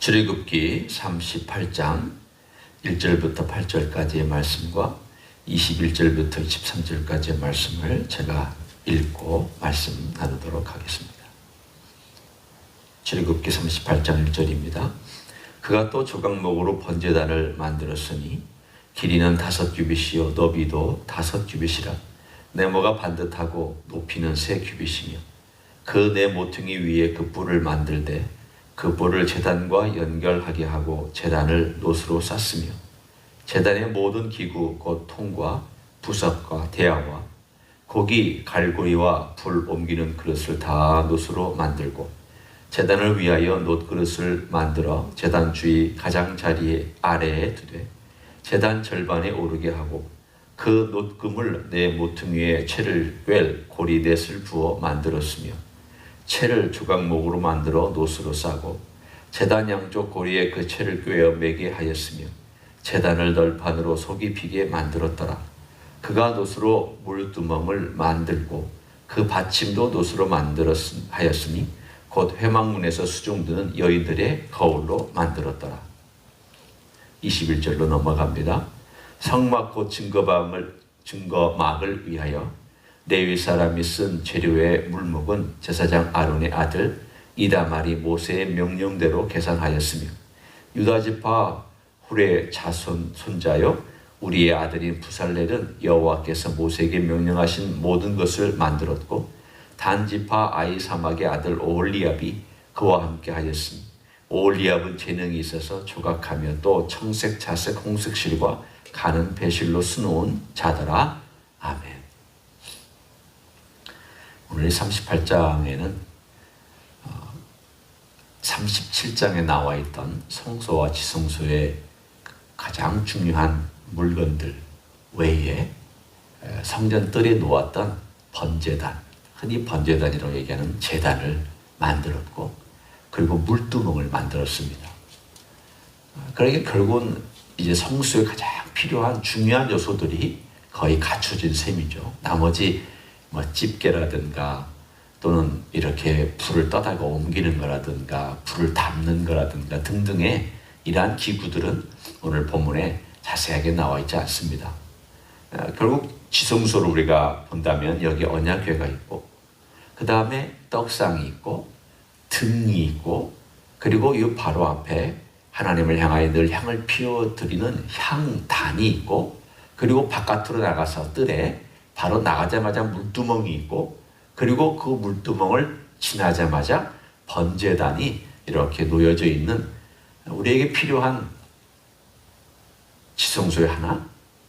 출애굽기 38장 1절부터 8절까지의 말씀과 21절부터 23절까지의 말씀을 제가 읽고 말씀 나누도록 하겠습니다. 출애굽기 38장 1절입니다. 그가 또 조각목으로 번제단을 만들었으니 길이는 5규빗이요 너비도 5규빗이라 네모가 반듯하고 높이는 3규빗이며 그 네 모퉁이 위에 그 뿔을 만들되 그 뿔을 제단과 연결하게 하고 제단을 놋으로 쌌으며 제단의 모든 기구 곧 통과 부석과 대야와 고기 갈고리와 불 옮기는 그릇을 다 놋으로 만들고 제단을 위하여 놋 그릇을 만들어 제단 주위 가장자리 아래에 두되 제단 절반에 오르게 하고 그 놋금을 네 모퉁이에 채를 꿰 고리 넷을 부어 만들었으며 채를 조각목으로 만들어 놋으로 싸고 제단 양쪽 고리에 그 채를 꿰어 매게 하였으며 제단을 널판으로 속이 비게 만들었더라. 그가 놋으로 물두멍을 만들고 그 받침도 놋으로 하였으니 곧 회막문에서 수종드는 여인들의 거울로 만들었더라. 21절로 넘어갑니다. 성막 곧 증거막을 위하여 레위 사람이 쓴 재료의 물목은 제사장 아론의 아들 이다말이 모세의 명령대로 계산하였으며 유다지파 훌의 자손 손자요 우리의 아들인 부살렐은 여호와께서 모세에게 명령하신 모든 것을 만들었고 단지파 아이사막의 아들 오홀리압이 그와 함께 하였으니 오홀리압은 재능이 있어서 조각하며 또 청색, 자색, 홍색 실과 가는 배실로 수놓은 자더라. 아멘. 오늘 38장에는 37장에 나와 있던 성소와 지성소의 가장 중요한 물건들 외에 성전 뜰에 놓았던 번제단, 흔히 번제단이라고 얘기하는 제단을 만들었고 그리고 물두멍을 만들었습니다. 그러니까 결국은 이제 성수에 가장 필요한 중요한 요소들이 거의 갖춰진 셈이죠. 나머지 집게라든가 또는 이렇게 불을 떠다가 옮기는 거라든가 불을 담는 거라든가 등등의 이러한 기구들은 오늘 본문에 자세하게 나와 있지 않습니다. 결국 지성소를 우리가 본다면 여기 언약궤가 있고 그 다음에 떡상이 있고 등이 있고 그리고 이 바로 앞에 하나님을 향하여 늘 향을 피워드리는 향단이 있고 그리고 바깥으로 나가서 뜰에 바로 나가자마자 물두멍이 있고 그리고 그 물두멍을 지나자마자 번제단이 이렇게 놓여져 있는 우리에게 필요한 지성소에 하나,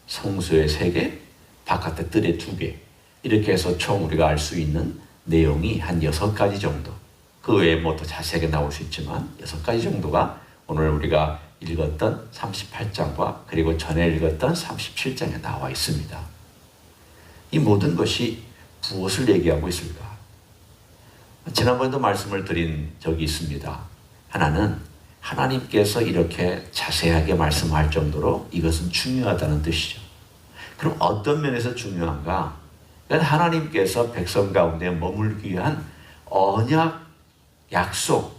성소에 3개, 바깥에 뜰에 2개 이렇게 해서 총 우리가 알 수 있는 내용이 한 6가지 정도 그 외에 뭐 더 자세하게 나올 수 있지만 6가지 정도가 오늘 우리가 읽었던 38장과 그리고 전에 읽었던 37장에 나와 있습니다. 이 모든 것이 무엇을 얘기하고 있을까? 지난번에도 말씀을 드린 적이 있습니다. 하나는 하나님께서 이렇게 자세하게 말씀할 정도로 이것은 중요하다는 뜻이죠. 그럼 어떤 면에서 중요한가? 그러니까 하나님께서 백성 가운데 머물기 위한 언약, 약속.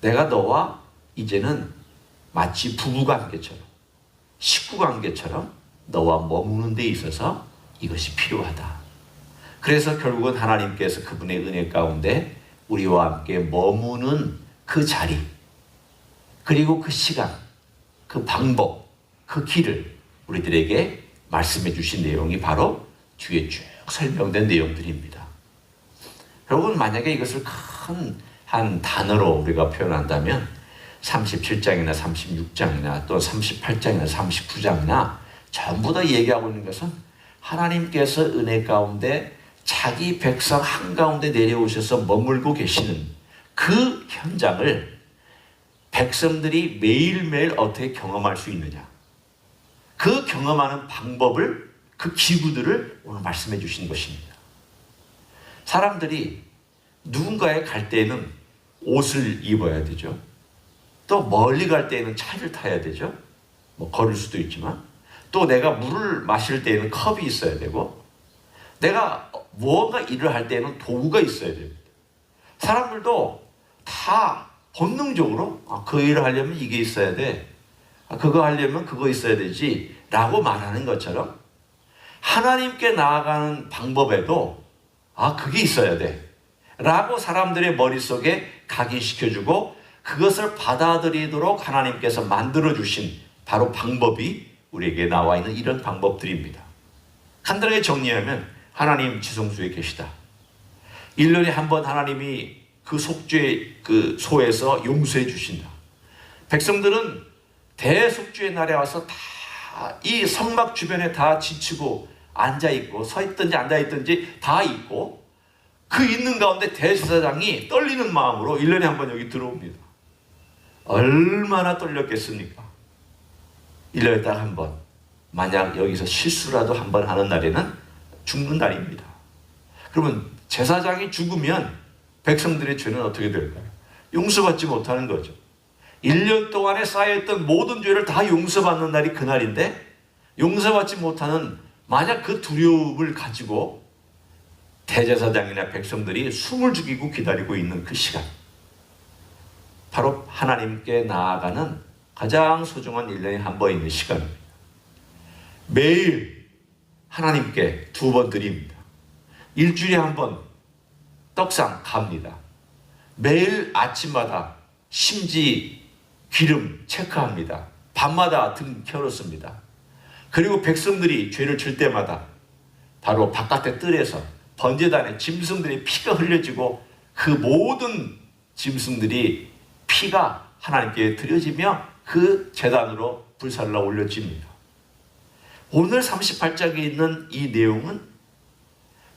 내가 너와 이제는 마치 부부관계처럼, 식구관계처럼 너와 머무는 데 있어서 이것이 필요하다. 그래서 결국은 하나님께서 그분의 은혜 가운데 우리와 함께 머무는 그 자리 그리고 그 시간, 그 방법, 그 길을 우리들에게 말씀해 주신 내용이 바로 뒤에 쭉 설명된 내용들입니다. 결국은 만약에 이것을 큰 한 단어로 우리가 표현한다면 37장이나 36장이나 또 38장이나 39장이나 전부 다 얘기하고 있는 것은 하나님께서 은혜 가운데 자기 백성 한가운데 내려오셔서 머물고 계시는 그 현장을 백성들이 매일매일 어떻게 경험할 수 있느냐, 그 경험하는 방법을, 그 기구들을 오늘 말씀해 주신 것입니다. 사람들이 누군가에 갈 때에는 옷을 입어야 되죠. 또 멀리 갈 때에는 차를 타야 되죠. 걸을 수도 있지만 또 내가 물을 마실 때에는 컵이 있어야 되고 내가 무언가 일을 할 때에는 도구가 있어야 됩니다. 사람들도 다 본능적으로 그 일을 하려면 이게 있어야 돼, 그거 하려면 그거 있어야 되지 라고 말하는 것처럼 하나님께 나아가는 방법에도 그게 있어야 돼 라고 사람들의 머릿속에 각인시켜주고 그것을 받아들이도록 하나님께서 만들어주신 바로 방법이 우리에게 나와 있는 이런 방법들입니다. 간단하게 정리하면 하나님 지성소에 계시다. 1년에 한 번 하나님이 그 속죄의 그 소에서 용서해 주신다. 백성들은 대속죄의 날에 와서 다 이 성막 주변에 다 지치고 앉아있고 서있든지 앉아있든지 다 있고 그 있는 가운데 대제사장이 떨리는 마음으로 1년에 한 번 여기 들어옵니다. 얼마나 떨렸겠습니까? 1년에 딱 한 번, 만약 여기서 실수라도 한 번 하는 날에는 죽는 날입니다. 그러면 제사장이 죽으면 백성들의 죄는 어떻게 될까요? 용서받지 못하는 거죠. 1년 동안에 쌓여있던 모든 죄를 다 용서받는 날이 그날인데 용서받지 못하는 만약 그 두려움을 가지고 대제사장이나 백성들이 숨을 죽이고 기다리고 있는 그 시간, 바로 하나님께 나아가는 가장 소중한 1년에 한 번 있는 시간입니다. 매일 하나님께 2번 드립니다. 일주일에 한 번 떡상 갑니다. 매일 아침마다 심지 기름 체크합니다. 밤마다 등 켜놓습니다. 그리고 백성들이 죄를 질 때마다 바로 바깥의 뜰에서 번제단에 짐승들의 피가 흘려지고 그 모든 짐승들이 피가 하나님께 드려지며 그 제단으로 불살라 올려집니다. 오늘 38장에 있는 이 내용은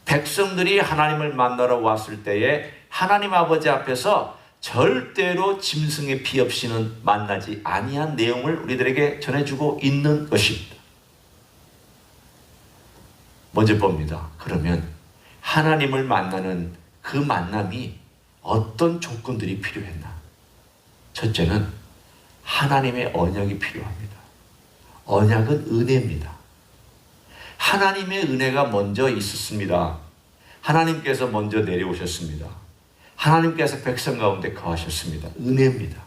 백성들이 하나님을 만나러 왔을 때에 하나님 아버지 앞에서 절대로 짐승의 피 없이는 만나지 아니한 내용을 우리들에게 전해주고 있는 것입니다. 먼저 봅니다. 그러면 하나님을 만나는 그 만남이 어떤 조건들이 필요했나? 첫째는 하나님의 언약이 필요합니다. 언약은 은혜입니다. 하나님의 은혜가 먼저 있었습니다. 하나님께서 먼저 내려오셨습니다. 하나님께서 백성 가운데 거하셨습니다. 은혜입니다.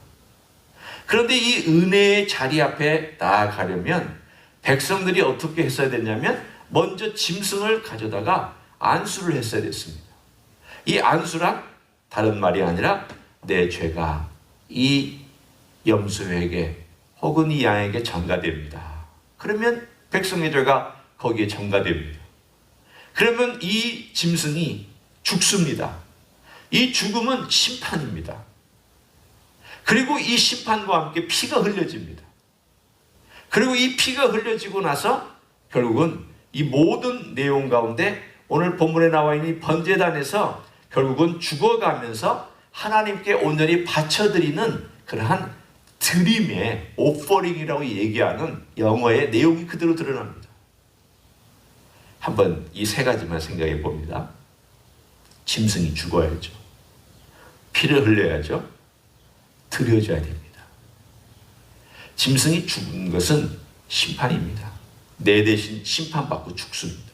그런데 이 은혜의 자리 앞에 나아가려면 백성들이 어떻게 했어야 됐냐면 먼저 짐승을 가져다가 안수를 했어야 됐습니다. 이 안수란 다른 말이 아니라 내 죄가 이 염소에게 혹은 이 양에게 전가됩니다. 그러면 백성의 죄가 거기에 전가됩니다. 그러면 이 짐승이 죽습니다. 이 죽음은 심판입니다. 그리고 이 심판과 함께 피가 흘려집니다. 그리고 이 피가 흘려지고 나서 결국은 이 모든 내용 가운데 오늘 본문에 나와 있는 번제단에서 결국은 죽어가면서 하나님께 온전히 바쳐드리는 그러한 드림의 오퍼링이라고 얘기하는 영어의 내용이 그대로 드러납니다. 한번 이 세 가지만 생각해 봅니다. 짐승이 죽어야죠. 피를 흘려야죠. 드려져야 됩니다. 짐승이 죽은 것은 심판입니다. 내 대신 심판받고 죽습니다.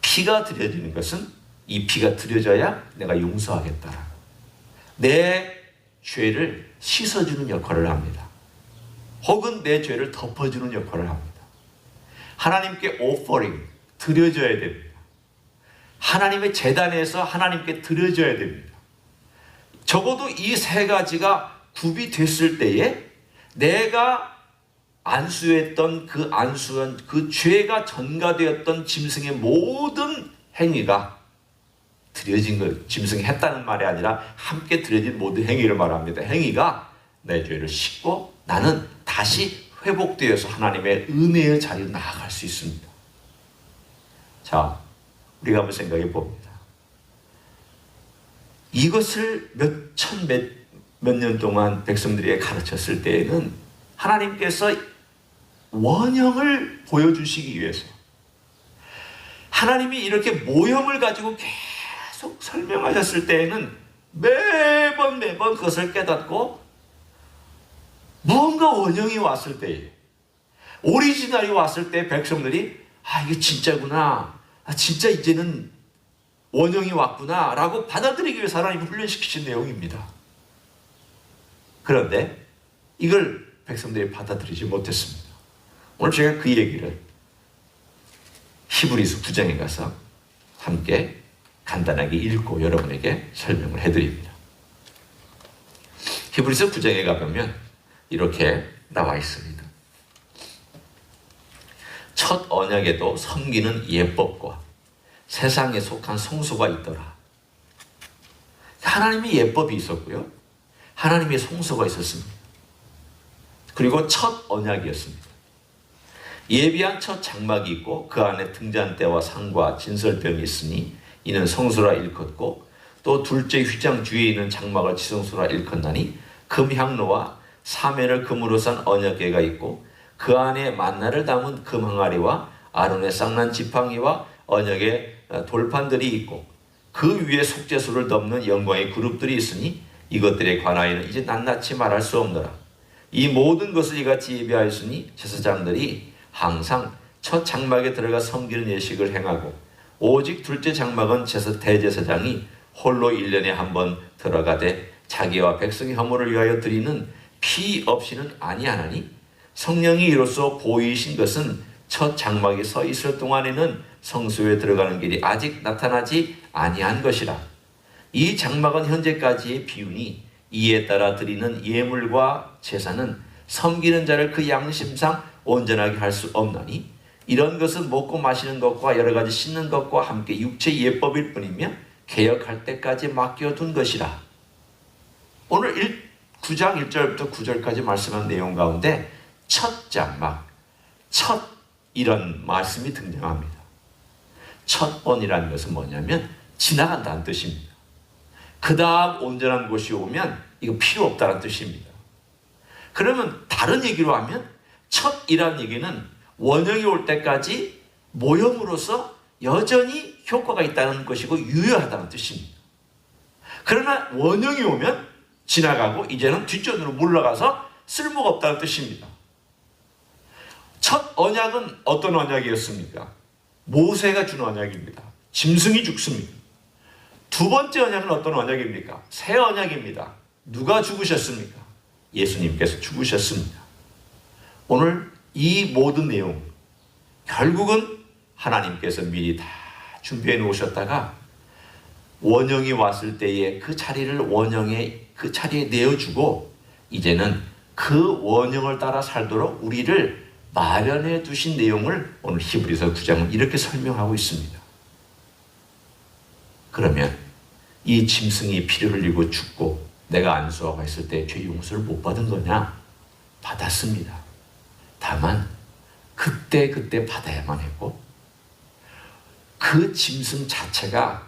피가 드려지는 것은 이 피가 드려져야 내가 용서하겠다. 내 죄를 씻어주는 역할을 합니다. 혹은 내 죄를 덮어주는 역할을 합니다. 하나님께 오퍼링, 드려져야 됩니다. 하나님의 제단에서 하나님께 드려져야 됩니다. 적어도 이 세 가지가 구비됐을 때에 내가 안수했던 그 죄가 전가되었던 짐승의 모든 행위가 드려진 것, 짐승이 했다는 말이 아니라 함께 드려진 모든 행위를 말합니다. 행위가 내 죄를 씻고 나는 다시 회복되어서 하나님의 은혜의 자리로 나아갈 수 있습니다. 자, 우리가 한번 생각해 봅니다. 이것을 몇 년 동안 백성들에게 가르쳤을 때에는 하나님께서 원형을 보여주시기 위해서 하나님이 이렇게 모형을 가지고 계속 설명하셨을 때에는 매번 그것을 깨닫고 무언가 원형이 왔을 때에, 오리지널이 왔을 때 백성들이 이게 진짜구나, 진짜 이제는 원형이 왔구나 라고 받아들이기 위해서 하나님이 훈련시키신 내용입니다. 그런데 이걸 백성들이 받아들이지 못했습니다. 오늘 제가 그 얘기를 히브리서 9장에 가서 함께 간단하게 읽고 여러분에게 설명을 해드립니다. 히브리서 9장에 가보면 이렇게 나와 있습니다. 첫 언약에도 섬기는 예법과 세상에 속한 성소가 있더라. 하나님의 예법이 있었고요, 하나님의 성소가 있었습니다. 그리고 첫 언약이었습니다. 예비한 첫 장막이 있고 그 안에 등잔대와 상과 진설병이 있으니 이는 성소라 일컫고, 또 둘째 휘장 뒤에 있는 장막을 지성소라 일컫나니 금향로와 사면을 금으로 산 언약궤가 있고 그 안에 만나를 담은 금 항아리와 아론의 쌍난 지팡이와 언약의 돌판들이 있고 그 위에 속죄소를 덮는 영광의 그룹들이 있으니 이것들에 관하여는 이제 낱낱이 말할 수 없노라. 이 모든 것을 이같이 예비하였으니 제사장들이 항상 첫 장막에 들어가 섬기는 예식을 행하고, 오직 둘째 장막은 대제사장이 홀로 1년에 한 번 들어가되 자기와 백성의 혐오를 위하여 드리는 피 없이는 아니하나니, 성령이 이로써 보이신 것은 첫 장막에 서 있을 동안에는 성소에 들어가는 길이 아직 나타나지 아니한 것이라. 이 장막은 현재까지의 비유니 이에 따라 드리는 예물과 제사는 섬기는 자를 그 양심상 온전하게 할 수 없나니, 이런 것은 먹고 마시는 것과 여러 가지 씻는 것과 함께 육체의 예법일 뿐이며 개혁할 때까지 맡겨둔 것이라. 오늘 9장 1절부터 9절까지 말씀한 내용 가운데 첫 장막, 첫 이런 말씀이 등장합니다. 첫 언이라는 것은 뭐냐면 지나간다는 뜻입니다. 그 다음 온전한 곳이 오면 이거 필요 없다는 뜻입니다. 그러면 다른 얘기로 하면 첫이라는 얘기는 원형이 올 때까지 모형으로서 여전히 효과가 있다는 것이고 유효하다는 뜻입니다. 그러나 원형이 오면 지나가고 이제는 뒷전으로 물러가서 쓸모가 없다는 뜻입니다. 첫 언약은 어떤 언약이었습니까? 모세가 준 언약입니다. 짐승이 죽습니다. 두 번째 언약은 어떤 언약입니까? 새 언약입니다. 누가 죽으셨습니까? 예수님께서 죽으셨습니다. 오늘 이 모든 내용, 결국은 하나님께서 미리 다 준비해 놓으셨다가 원형이 왔을 때에 그 자리를 그 자리에 내어주고 이제는 그 원형을 따라 살도록 우리를 마련해 두신 내용을 오늘 히브리서 9장은 이렇게 설명하고 있습니다. 그러면 이 짐승이 피를 흘리고 죽고 내가 안수하고 했을 때 죄 용서를 못 받은 거냐? 받았습니다. 다만 그때 받아야만 했고, 그 짐승 자체가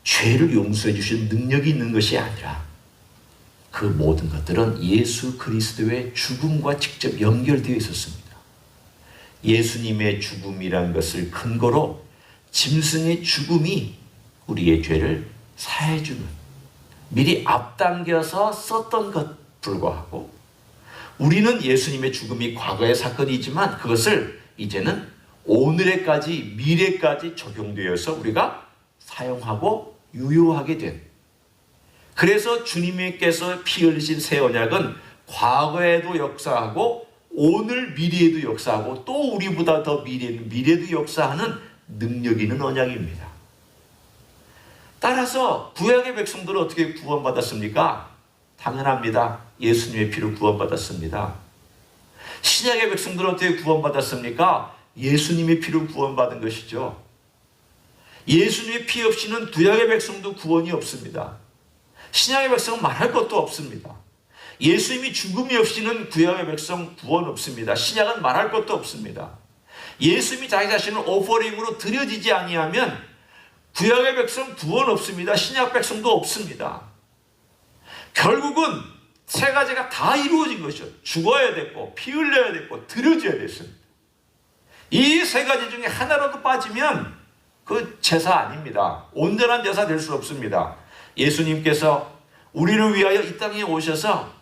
죄를 용서해 주실 능력이 있는 것이 아니라 그 모든 것들은 예수 그리스도의 죽음과 직접 연결되어 있었습니다. 예수님의 죽음이란 것을 근거로 짐승의 죽음이 우리의 죄를 사해주는, 미리 앞당겨서 썼던 것 불구하고 우리는 예수님의 죽음이 과거의 사건이지만 그것을 이제는 오늘에까지 미래까지 적용되어서 우리가 사용하고 유효하게 된, 그래서 주님께서 피 흘리신 새 언약은 과거에도 역사하고 오늘 미래에도 역사하고 또 우리보다 더 미래도 역사하는 능력 있는 언약입니다. 따라서 구약의 백성들은 어떻게 구원받았습니까? 당연합니다. 예수님의 피로 구원받았습니다. 신약의 백성들은 어떻게 구원받았습니까? 예수님의 피로 구원받은 것이죠. 예수님의 피 없이는 구약의 백성도 구원이 없습니다. 신약의 백성은 말할 것도 없습니다. 예수님이 죽음이 없이는 구약의 백성 구원 없습니다. 신약은 말할 것도 없습니다. 예수님이 자기 자신을 오퍼링으로 드려지지 아니하면 구약의 백성 구원 없습니다. 신약 백성도 없습니다. 결국은 세 가지가 다 이루어진 것이죠. 죽어야 됐고, 피 흘려야 됐고, 드려져야 됐습니다. 이 세 가지 중에 하나라도 빠지면 그 제사 아닙니다. 온전한 제사 될 수 없습니다. 예수님께서 우리를 위하여 이 땅에 오셔서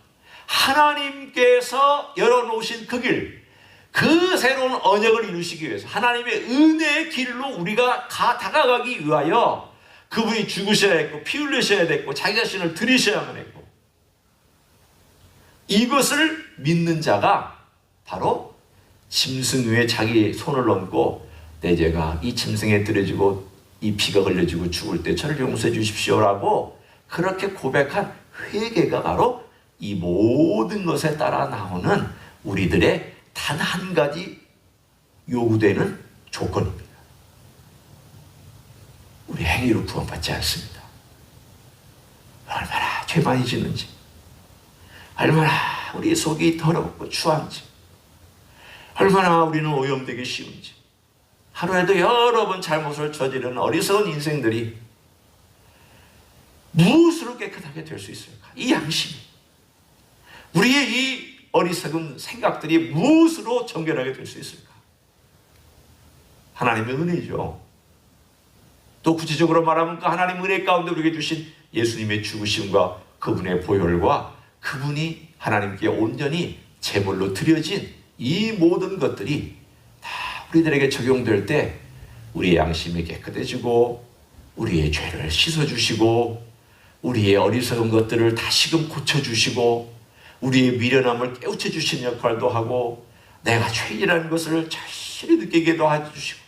하나님께서 열어놓으신 그 길, 그 새로운 언약을 이루시기 위해서 하나님의 은혜의 길로 우리가 다가가기 위하여 그분이 죽으셔야 했고 피 흘리셔야 됐고 자기 자신을 드리셔야만 했고, 이것을 믿는 자가 바로 짐승 위에 자기 손을 얹고 내 죄가 이 짐승에 들여지고 이 피가 흘려지고 죽을 때 저를 용서해 주십시오라고 그렇게 고백한 회개가 바로 이 모든 것에 따라 나오는 우리들의 단 한 가지 요구되는 조건입니다. 우리 행위로 구원받지 않습니다. 얼마나 죄 많이 짓는지, 얼마나 우리 속이 더럽고 추한지, 얼마나 우리는 오염되기 쉬운지, 하루에도 여러 번 잘못을 저지르는 어리석은 인생들이 무엇으로 깨끗하게 될 수 있을까? 이 양심이, 우리의 이 어리석은 생각들이 무엇으로 정결하게 될 수 있을까? 하나님의 은혜죠. 또 구체적으로 말하면 그 하나님 은혜 가운데 우리에게 주신 예수님의 죽으심과 그분의 보혈과 그분이 하나님께 온전히 제물로 드려진 이 모든 것들이 다 우리들에게 적용될 때 우리의 양심이 깨끗해지고 우리의 죄를 씻어주시고 우리의 어리석은 것들을 다시금 고쳐주시고 우리의 미련함을 깨우쳐주신 역할도 하고 내가 죄인이라는 것을 절실히 느끼게도 해주시고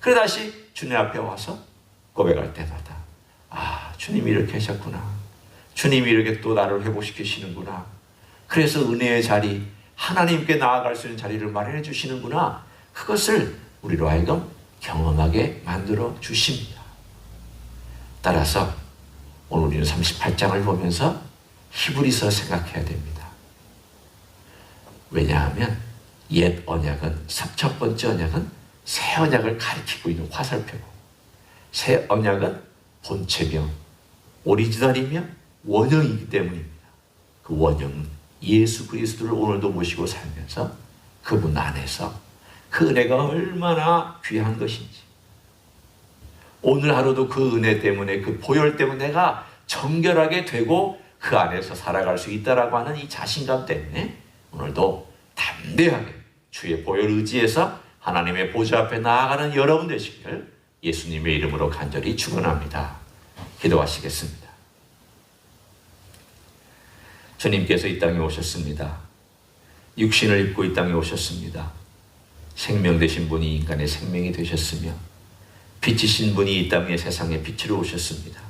그래 다시 주님 앞에 와서 고백할 때마다 아, 주님이 이렇게 하셨구나. 주님이 이렇게 또 나를 회복시키시는구나. 그래서 은혜의 자리, 하나님께 나아갈 수 있는 자리를 마련해 주시는구나. 그것을 우리로 하여금 경험하게 만들어 주십니다. 따라서 오늘 우리는 38장을 보면서 히브리서 생각해야 됩니다. 왜냐하면 옛 언약은, 첫 번째 언약은 새 언약을 가리키고 있는 화살표고 새 언약은 본체며 오리지널이며 원형이기 때문입니다. 그 원형은 예수 그리스도를 오늘도 모시고 살면서 그분 안에서 그 은혜가 얼마나 귀한 것인지 오늘 하루도 그 은혜 때문에 그 보혈 때문에 내가 정결하게 되고 그 안에서 살아갈 수 있다라고 하는 이 자신감 때문에 오늘도 담대하게 주의 보혈 의지해서 하나님의 보좌 앞에 나아가는 여러분 되시기를 예수님의 이름으로 간절히 축원합니다. 기도하시겠습니다. 주님께서 이 땅에 오셨습니다. 육신을 입고 이 땅에 오셨습니다. 생명 되신 분이 인간의 생명이 되셨으며 빛이신 분이 이 땅에 세상의 빛으로 오셨습니다.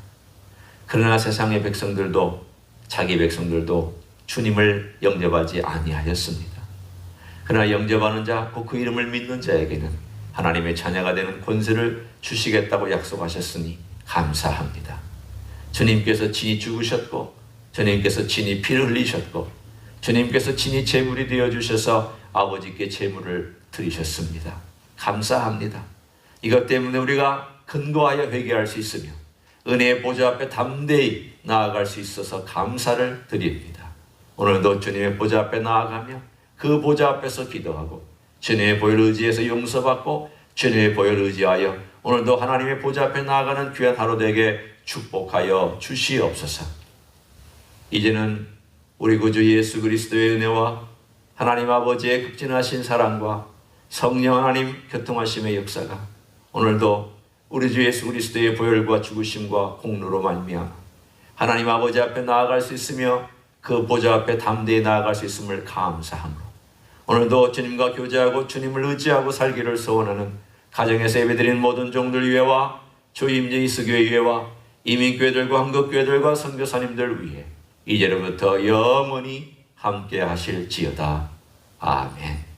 그러나 세상의 백성들도 자기 백성들도 주님을 영접하지 아니하였습니다. 그러나 영접하는 자, 곧 그 이름을 믿는 자에게는 하나님의 자녀가 되는 권세를 주시겠다고 약속하셨으니 감사합니다. 주님께서 친히 죽으셨고 주님께서 친히 피를 흘리셨고 주님께서 친히 제물이 되어주셔서 아버지께 제물을 드리셨습니다. 감사합니다. 이것 때문에 우리가 근거하여 회개할 수 있으며 은혜의 보좌 앞에 담대히 나아갈 수 있어서 감사를 드립니다. 오늘도 주님의 보좌 앞에 나아가며 그 보좌 앞에서 기도하고 주님의 보혈 의지에서 용서받고 주님의 보혈 의지하여 오늘도 하나님의 보좌 앞에 나아가는 귀한 하루 되게 축복하여 주시옵소서. 이제는 우리 구주 예수 그리스도의 은혜와 하나님 아버지의 극진하신 사랑과 성령 하나님 교통하심의 역사가 오늘도 우리 주 예수 그리스도의 보혈과 죽으심과 공로로 말미암아 하나님 아버지 앞에 나아갈 수 있으며 그 보좌 앞에 담대히 나아갈 수 있음을 감사함으로 오늘도 주님과 교제하고 주님을 의지하고 살기를 소원하는 가정에서 예배드리는 모든 종들 위에와 주임제 이스교회 위에와 이민교회들과 한국교회들과 선교사님들 위해 이제로부터 영원히 함께 하실지어다. 아멘.